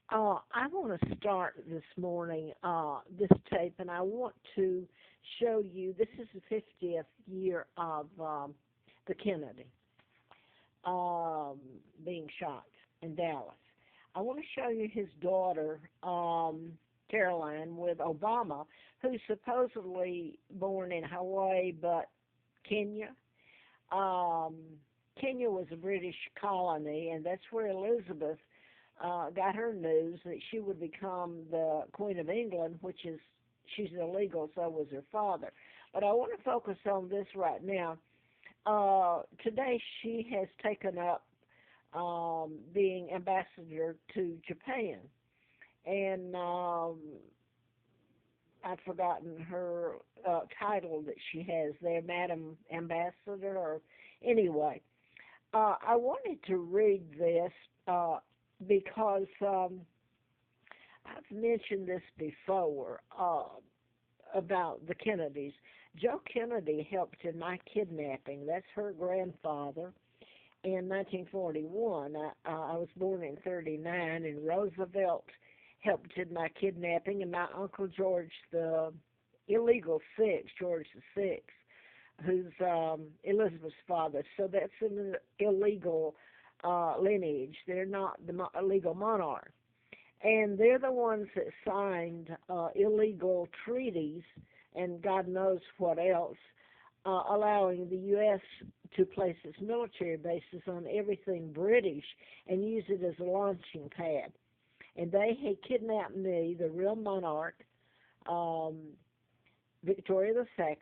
I want to start this morning, this tape, and I want to show you this is the 50th year of the Kennedy um, being shot in Dallas. I want to show you his daughter, Caroline, with Obama, who's supposedly born in Hawaii, but Kenya. Um, Kenya was a British colony, and that's where Elizabeth got her news that she would become the Queen of England, which is she's illegal, so was her father. But I want to focus on this right now. Today she has taken up being ambassador to Japan, and I've forgotten her title that she has there, Madam Ambassador, or anyway. I wanted to read this because I've mentioned this before about the Kennedys. Joe Kennedy helped in my kidnapping. That's her grandfather in 1941. I was born in 39, and Roosevelt helped in my kidnapping, and my Uncle George, the illegal six, George the Sixth, who's Elizabeth's father. So that's an illegal lineage. They're not the illegal monarch. And they're the ones that signed illegal treaties and God knows what else, allowing the U.S. to place its military bases on everything British and use it as a launching pad. And they had kidnapped me, the real monarch, um, Victoria II.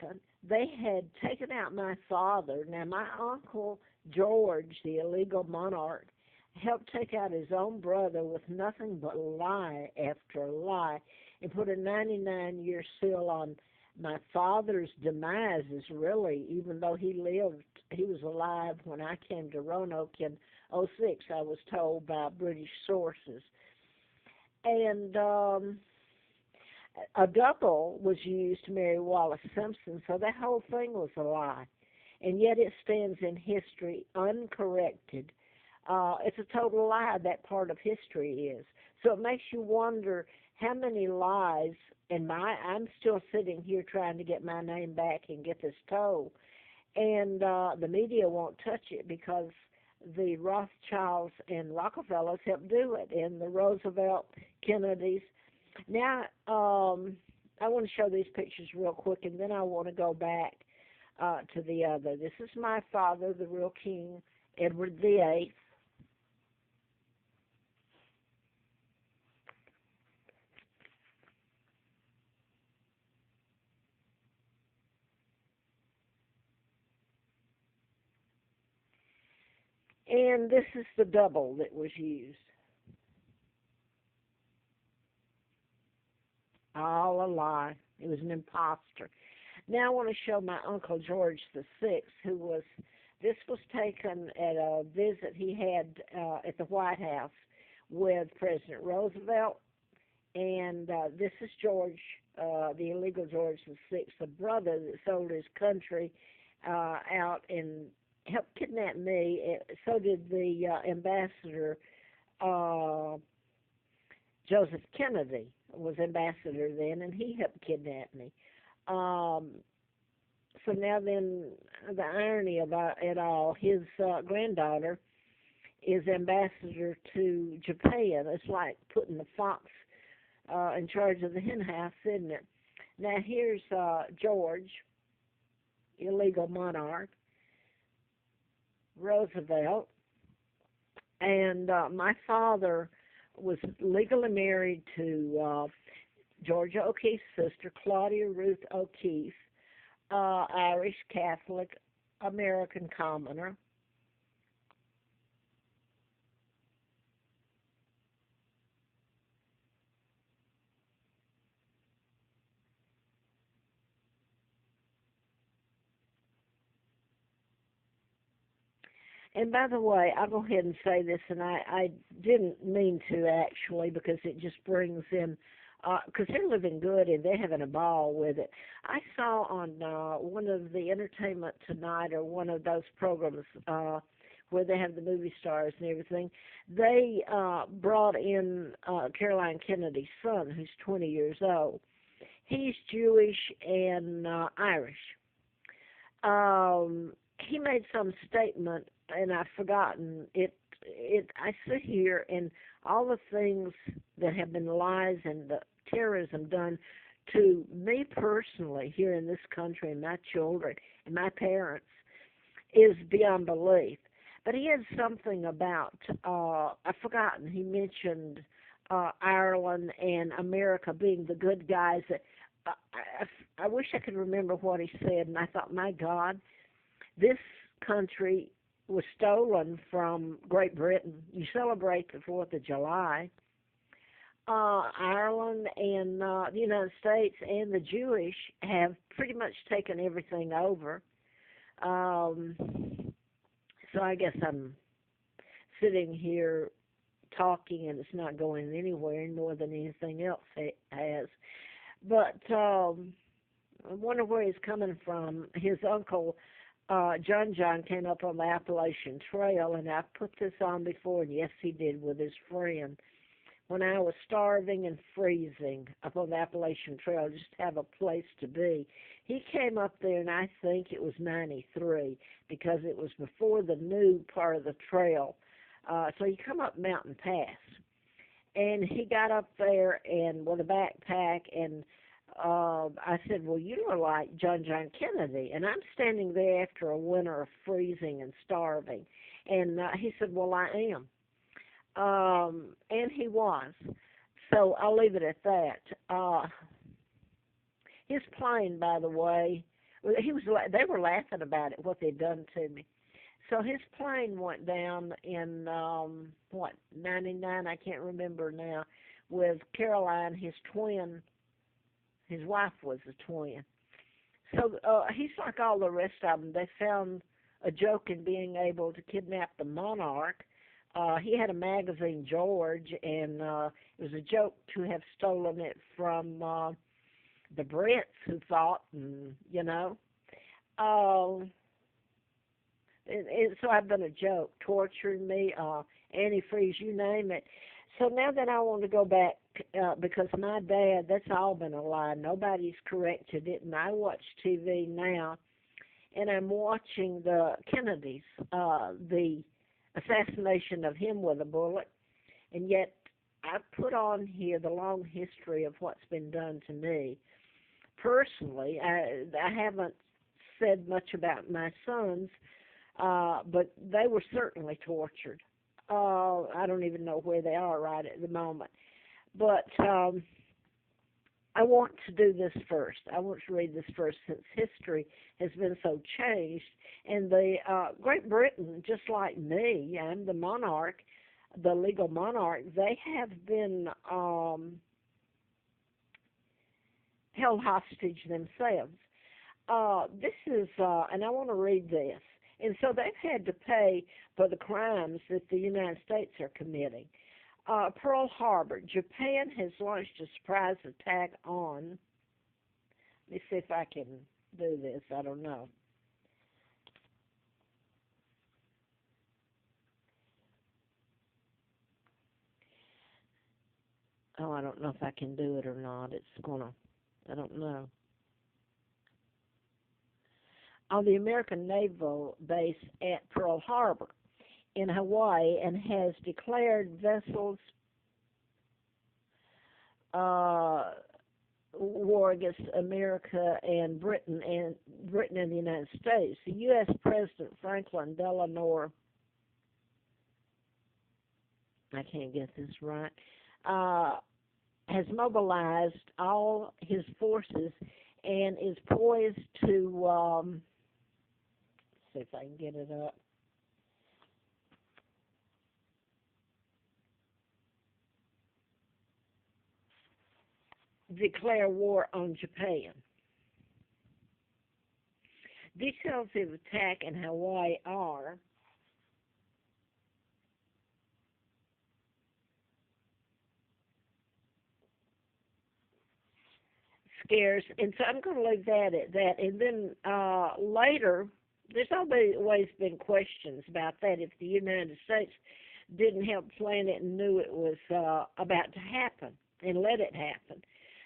They had taken out my father. Now, my uncle George, the illegal monarch, helped take out his own brother with nothing but lie after lie and put a 99-year seal on my father's demise is really, even though he lived, he was alive when I came to Roanoke in '06, I was told by British sources. And a double was used to marry Wallace Simpson, so that whole thing was a lie. And yet it stands in history uncorrected. It's a total lie, that part of history is. So it makes you wonder how many lies, and I'm still sitting here trying to get my name back and get this told. And the media won't touch it because the Rothschilds and Rockefellers helped do it, and the Roosevelt, Kennedys. Now, I want to show these pictures real quick, and then I want to go back to the other. This is my father, the real King Edward VIII. And this is the double that was used. All a lie. It was an imposter. Now I want to show my Uncle George the Sixth, who was. This was taken at a visit he had at the White House with President Roosevelt, and this is George, the illegal George the Sixth, the brother that sold his country out and helped kidnap me. So did the ambassador uh, Joseph Kennedy was ambassador then, and he helped kidnap me. Um, so now then, the irony about it all, his granddaughter is ambassador to Japan. It's like putting the fox in charge of the hen house, isn't it? Now here's George, illegal monarch, Roosevelt, and my father was legally married to Georgia O'Keeffe's sister, Claudia Ruth O'Keeffe, Irish Catholic American commoner. And by the way, I'll go ahead and say this, and I didn't mean to actually because it just brings in, because they're living good and they're having a ball with it. I saw on one of the Entertainment Tonight or one of those programs where they have the movie stars and everything, they brought in Caroline Kennedy's son, who's 20 years old. He's Jewish and Irish. He made some statement, and I've forgotten it. I sit here and all the things that have been lies and the terrorism done to me personally here in this country and my children and my parents is beyond belief. But he had something about, I've forgotten, he mentioned Ireland and America being the good guys. I wish I could remember what he said, and I thought, my God, this country was stolen from Great Britain. You celebrate the 4th of July. Ireland and the United States and the Jewish have pretty much taken everything over. So I guess I'm sitting here talking and it's not going anywhere more than anything else has. But I wonder where he's coming from. His uncle, John came up on the Appalachian Trail, and I've put this on before, and yes, he did with his friend. When I was starving and freezing up on the Appalachian Trail, just to have a place to be, he came up there, and I think it was 93, because it was before the new part of the trail. So you come up Mountain Pass, and he got up there and with a backpack, and I said, well, you are like John Kennedy. And I'm standing there after a winter of freezing and starving. And he said, well, I am. And he was. So I'll leave it at that. His plane, by the way, they were laughing about it, what they'd done to me. So his plane went down in, 99, I can't remember now, with Caroline, his twin. His wife was a twin. So he's like all the rest of them. They found a joke in being able to kidnap the monarch. He had a magazine, George, and it was a joke to have stolen it from the Brits who thought, and, and so I've been a joke, torturing me, antifreeze, you name it. So now that I want to go back, because my dad, that's all been a lie. Nobody's corrected it, and I watch TV now, and I'm watching the Kennedys, the assassination of him with a bullet, and yet I put on here the long history of what's been done to me. Personally, I haven't said much about my sons, but they were certainly tortured. I don't even know where they are right at the moment. But I want to do this first. I want to read this first since history has been so changed. And the Great Britain, just like me, I'm the monarch, the legal monarch, they have been held hostage themselves. This is, and I want to read this. And so they've had to pay for the crimes that the United States are committing. Pearl Harbor. Japan has launched a surprise attack on. Let me see if I can do this. I don't know. Oh, I don't know if I can do it or not. It's I don't know. On the American naval base at Pearl Harbor in Hawaii, and has declared vessels war against America and Britain and the United States. The U.S. President Franklin Delano, I can't get this right, has mobilized all his forces and is poised to see if I can get it up. Declare war on Japan. Details of the attack in Hawaii are scarce, and so I'm going to leave that at that. And then later, there's always been questions about that. If the United States didn't help plan it and knew it was about to happen and let it happen.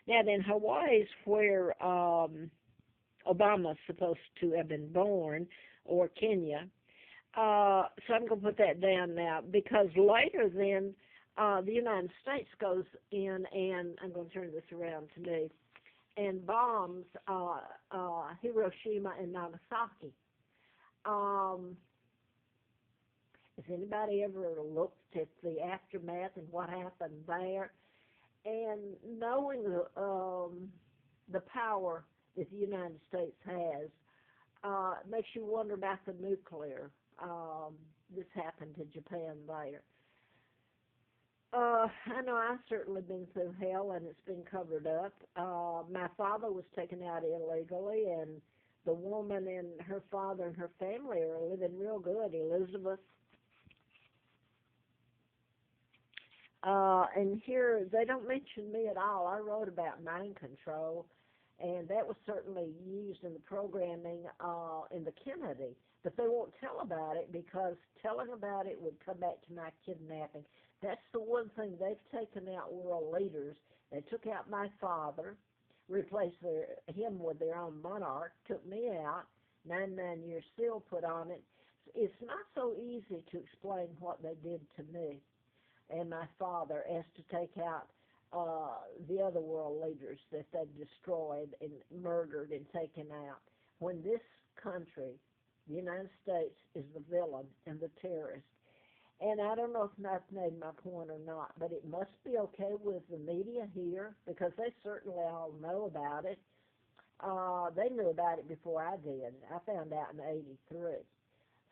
Now then, Hawaii's where Obama's supposed to have been born, or Kenya. So I'm going to put that down now because later then the United States goes in and I'm going to turn this around to me and bombs Hiroshima and Nagasaki. Um, has anybody ever looked at the aftermath and what happened there? And knowing the power that the United States has makes you wonder about the nuclear. This happened to Japan there. I know I've certainly been through hell and it's been covered up. My father was taken out illegally, and the woman and her father and her family are living real good. Elizabeth. And here they don't mention me at all. I wrote about mind control, and that was certainly used in the programming in the Kennedy. But they won't tell about it because telling about it would come back to my kidnapping. That's the one thing they've taken out world leaders. They took out my father, replaced him with their own monarch, took me out, 99 years still put on it. It's not so easy to explain what they did to me and my father as to take out the other world leaders that they've destroyed and murdered and taken out. When this country, the United States, is the villain and the terrorist. And I don't know if I've made my point or not, but it must be okay with the media here because they certainly all know about it. They knew about it before I did. I found out in '83.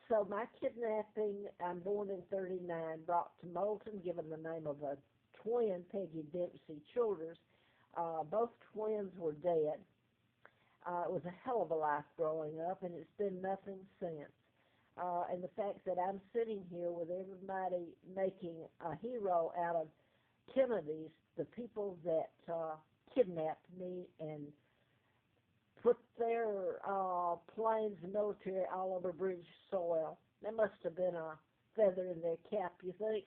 So my kidnapping, I'm born in '39, brought to Moulton, given the name of a twin, Peggy Dempsey Childers. Both twins were dead. It was a hell of a life growing up, and it's been nothing since. And the fact that I'm sitting here with everybody making a hero out of Kennedy's, the people that kidnapped me and put their planes and military all over British soil. That must have been a feather in their cap, you think?